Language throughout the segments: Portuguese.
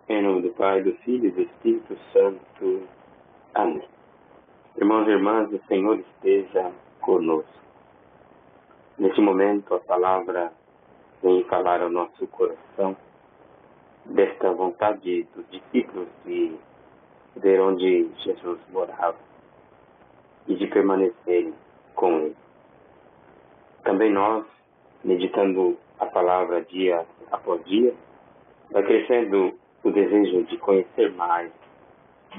Em nome do Pai, do Filho e do Espírito Santo. Amém. Irmãos e irmãs, o Senhor esteja conosco. Neste momento, a palavra vem falar ao nosso coração desta vontade dos discípulos de ver onde Jesus morava e de permanecerem com ele. Também nós, meditando a palavra dia após dia, vai crescendo o desejo de conhecer mais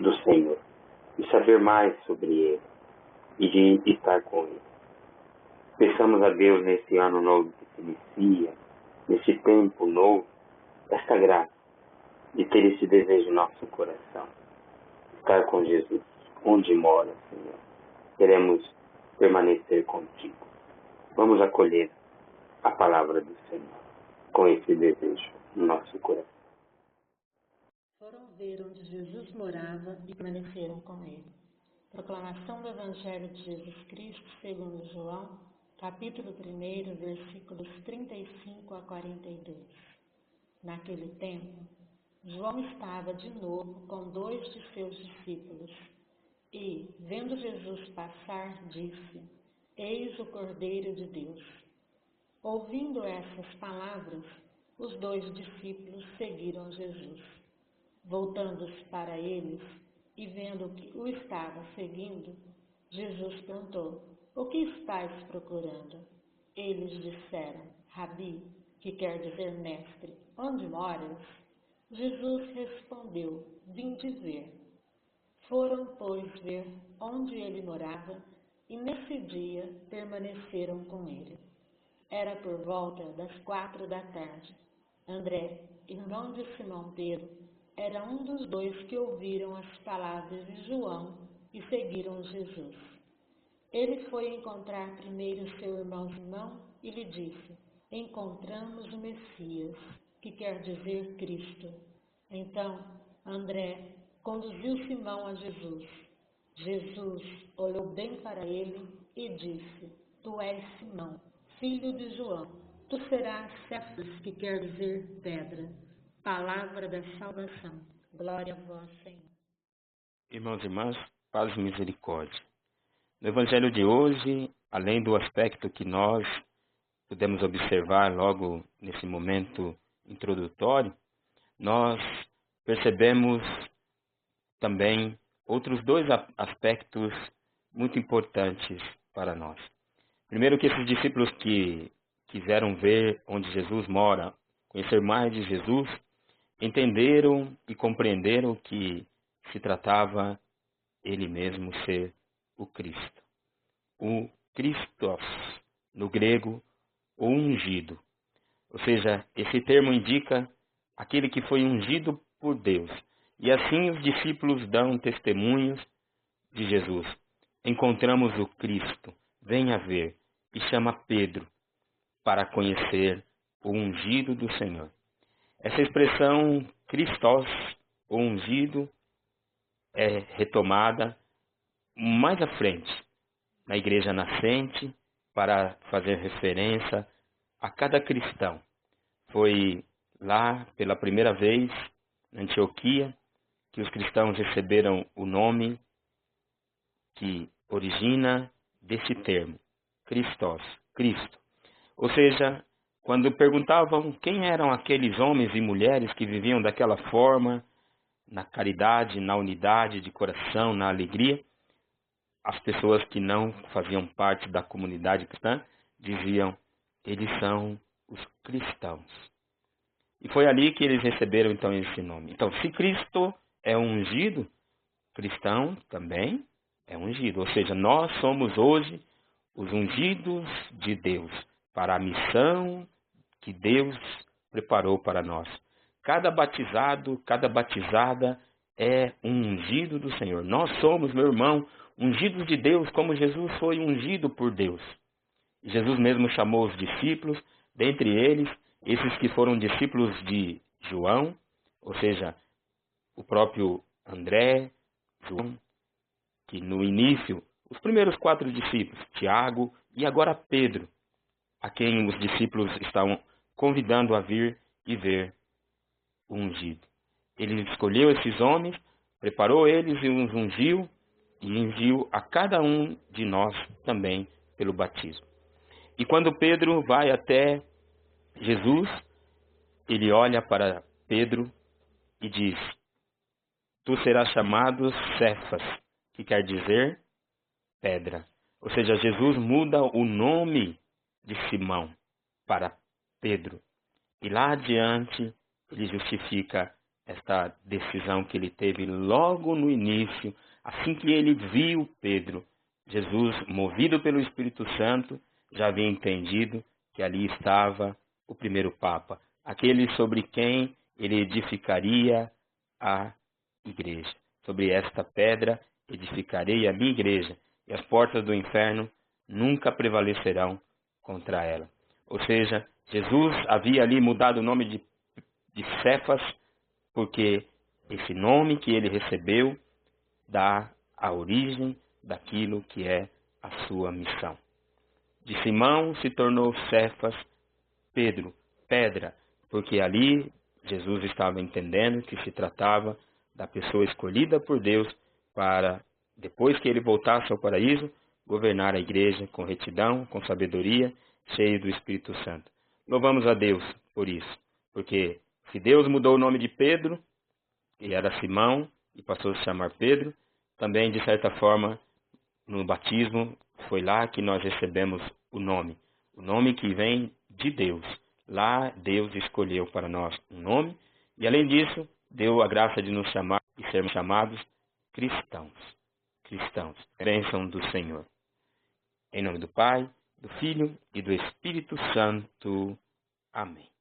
do Senhor, de saber mais sobre Ele e de estar com Ele. Peçamos a Deus nesse ano novo que se inicia, nesse tempo novo, esta graça de ter esse desejo no nosso coração, estar com Jesus, onde mora, Senhor. Queremos permanecer contigo. Vamos acolher a palavra do Senhor com esse desejo no nosso coração. Foram ver onde Jesus morava e permaneceram com ele. Proclamação do Evangelho de Jesus Cristo segundo João, capítulo 1, versículos 35 a 42. Naquele tempo, João estava de novo com 2 de seus discípulos e, vendo Jesus passar, disse: Eis o Cordeiro de Deus. Ouvindo essas palavras, os 2 discípulos seguiram Jesus. Voltando-se para eles e vendo que o estava seguindo, Jesus perguntou: O que estáis procurando? Eles disseram: Rabi, que quer dizer mestre, onde moras? Jesus respondeu: Vinde ver. Foram, pois, ver onde ele morava e nesse dia permaneceram com ele. Era por volta das 4 da tarde. André, irmão de Simão Pedro, era um dos 2 que ouviram as palavras de João e seguiram Jesus. Ele foi encontrar primeiro seu irmão Simão e lhe disse: Encontramos o Messias, que quer dizer Cristo. Então, André conduziu Simão a Jesus. Jesus olhou bem para ele e disse: Tu és Simão, filho de João. Tu serás Cefas, que quer dizer pedra. Palavra da salvação. Glória a vós, Senhor. Irmãos e irmãs, paz e misericórdia. No Evangelho de hoje, além do aspecto que nós pudemos observar logo nesse momento introdutório, nós percebemos também outros 2 aspectos muito importantes para nós. Primeiro, que esses discípulos que quiseram ver onde Jesus mora, conhecer mais de Jesus, entenderam e compreenderam que se tratava ele mesmo ser o Cristo. O Christos, no grego, o ungido. Ou seja, esse termo indica aquele que foi ungido por Deus. E assim os discípulos dão testemunhos de Jesus. Encontramos o Cristo, venha ver, e chama Pedro para conhecer o ungido do Senhor. Essa expressão Christos, o ungido, é retomada mais à frente, na igreja nascente, para fazer referência a cada cristão. Foi lá, pela primeira vez, na Antioquia, que os cristãos receberam o nome que origina desse termo, Christos, Cristo. Ou seja, quando perguntavam quem eram aqueles homens e mulheres que viviam daquela forma, na caridade, na unidade de coração, na alegria, as pessoas que não faziam parte da comunidade cristã diziam: eles são os cristãos. E foi ali que eles receberam então esse nome. Então, se Cristo é ungido, cristão também é ungido. Ou seja, nós somos hoje os ungidos de Deus para a missão que Deus preparou para nós. Cada batizado, cada batizada é um ungido do Senhor. Nós somos, meu irmão, ungidos de Deus, como Jesus foi ungido por Deus. Jesus mesmo chamou os discípulos, dentre eles, esses que foram discípulos de João, ou seja, o próprio André, João, que no início, os primeiros 4 discípulos, Tiago e agora Pedro, a quem os discípulos estavam convidando a vir e ver o ungido. Ele escolheu esses homens, preparou eles e os ungiu, e enviou a cada um de nós também pelo batismo. E quando Pedro vai até Jesus, ele olha para Pedro e diz: tu serás chamado Cefas, que quer dizer pedra. Ou seja, Jesus muda o nome de Simão para Pedro. E lá adiante, ele justifica esta decisão que ele teve logo no início, assim que ele viu Pedro. Jesus, movido pelo Espírito Santo, já havia entendido que ali estava o primeiro Papa, aquele sobre quem ele edificaria a igreja. Sobre esta pedra edificarei a minha igreja, e as portas do inferno nunca prevalecerão contra ela. Ou seja, Jesus havia ali mudado o nome de Cefas, porque esse nome que ele recebeu dá a origem daquilo que é a sua missão. De Simão se tornou Cefas, Pedro, pedra, porque ali Jesus estava entendendo que se tratava da pessoa escolhida por Deus para, depois que ele voltasse ao paraíso, governar a igreja com retidão, com sabedoria, cheio do Espírito Santo. Louvamos a Deus por isso, porque se Deus mudou o nome de Pedro, e era Simão, e passou a se chamar Pedro, também, de certa forma, no batismo, foi lá que nós recebemos o nome que vem de Deus. Lá Deus escolheu para nós um nome, e além disso, deu a graça de nos chamar e sermos chamados cristãos. Cristãos, bênção do Senhor. Em nome do Pai, do Filho e do Espírito Santo. Amém.